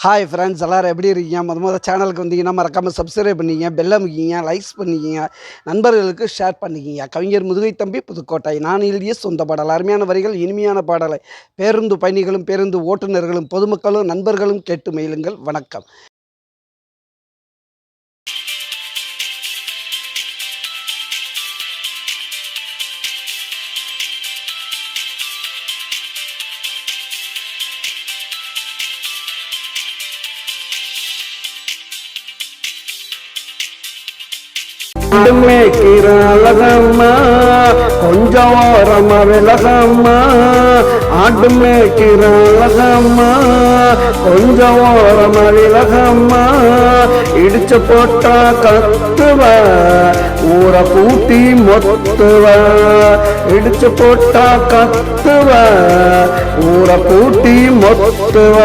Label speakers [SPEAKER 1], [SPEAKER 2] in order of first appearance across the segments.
[SPEAKER 1] Hi friends, எல்லாரும் எப்படி இருக்கீங்க? மொதல் சேனலுக்கு வந்தீங்கன்னா மறக்காமல் சப்ஸ்கிரைப் பண்ணிக்கிங்க, பெல் அமுக்கிங்க, லைக்ஸ் பண்ணிக்கிங்க, நண்பர்களுக்கு ஷேர் பண்ணிக்கிங்க. கவிஞர் முதுகை தம்பி, புதுக்கோட்டை. நான் எழுதிய சொந்த பாடல். அருமையான வரிகள், இனிமையான பாடலை பேருந்து பயணிகளும் பேருந்து ஓட்டுநர்களும் பொதுமக்களும் நண்பர்களும் கேட்டு மகிழுங்கள். வணக்கம்.
[SPEAKER 2] மேய்க்கிற அழகம்மா கொஞ்சம் ஓரமா விலகம்மா, ஆட்டு மேய்க்கிற அழகம்மா கொஞ்சம் ஓரமா விலகம்மா, இடிச்சு போட்டா கத்துவ ஊரை கூட்டி மொத்துவ, இடிச்சு போட்டா கத்துவ ஊரை கூட்டி மொத்துவ.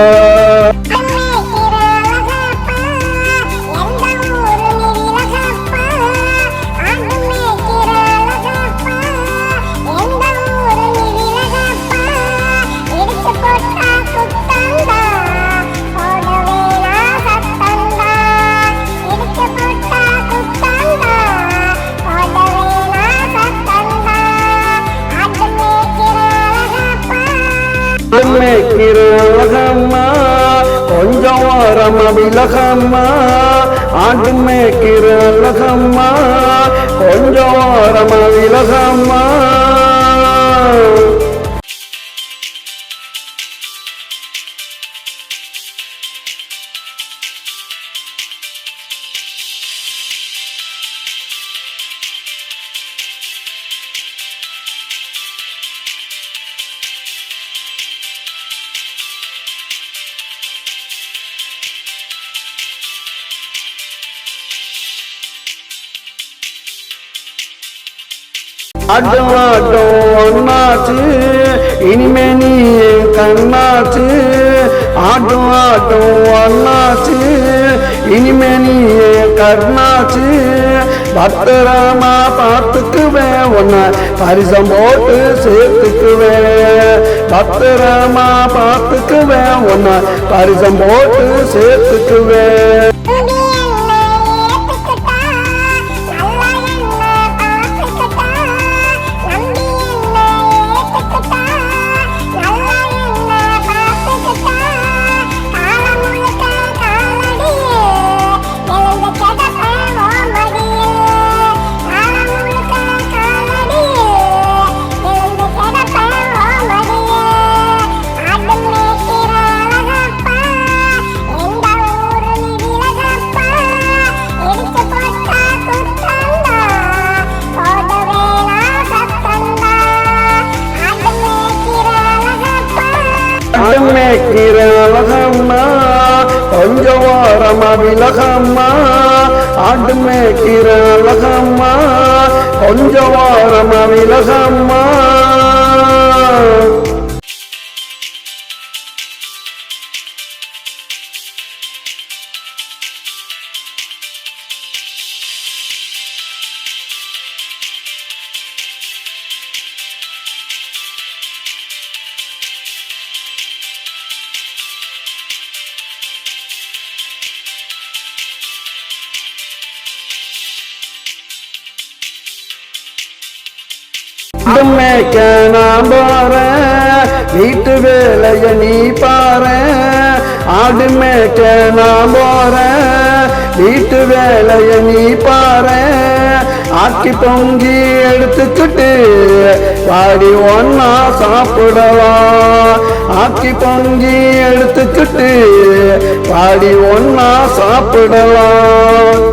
[SPEAKER 2] மேய்க்கிற அழகம்மா கொஞ்சம் ஓரமா விலகம்மா, ஆட்டு மேய்க்கிற அழகம்மா கொஞ்சம் ஓரமா விலகம்மா. ஆட்டம் ஆட்டம் ஒன்னாச்சு இனிமே நீ கண்ணாச்சு, ஆட்டம் ஆட்டம் ஒன்னாச்சு இனிமே நீ கண்ணாச்சு, பத்திரமா பார்த்துக்குவேன் உன்னை பரிசம் போட்டு சேர்த்துக்குவேன், பத்திரமா பார்த்துக்குவேன் உன்னை பரிசம் போட்டு சேர்த்துக்குவேன். மேய்க்கிற அழகம்மா கொஞ்சம் ஓரமா விலகம்மா, ஆட்டு மேய்க்கிற அழகம்மா கொஞ்சம் ஓரமா விலகம்மா. மேய்க்க நான் போறேன் வீட்டு வேலைய நீ பாரு, ஆடு மேய்க்க நான் போறேன் வீட்டு வேலைய நீ பாரு, ஆக்கி பொங்கி எடுத்துக்கிட்டு வாடி ஒன்னா சாப்பிடலாம், ஆக்கி பொங்கி எடுத்துக்கிட்டு வாடி ஒன்னா சாப்பிடலாம்.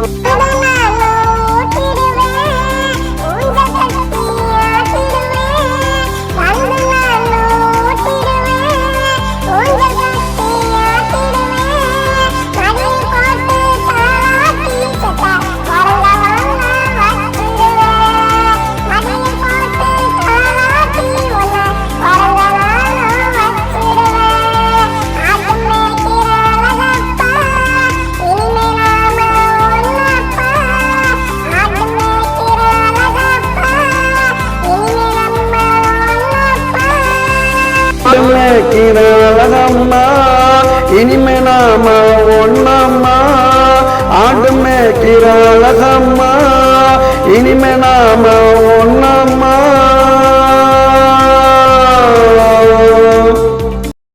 [SPEAKER 3] இனிமே நாம
[SPEAKER 2] நாம ஒன்னம்மா ஆடு மேய்க்கிற அழகம்மா இனிமே நாம ஒன்னம்மா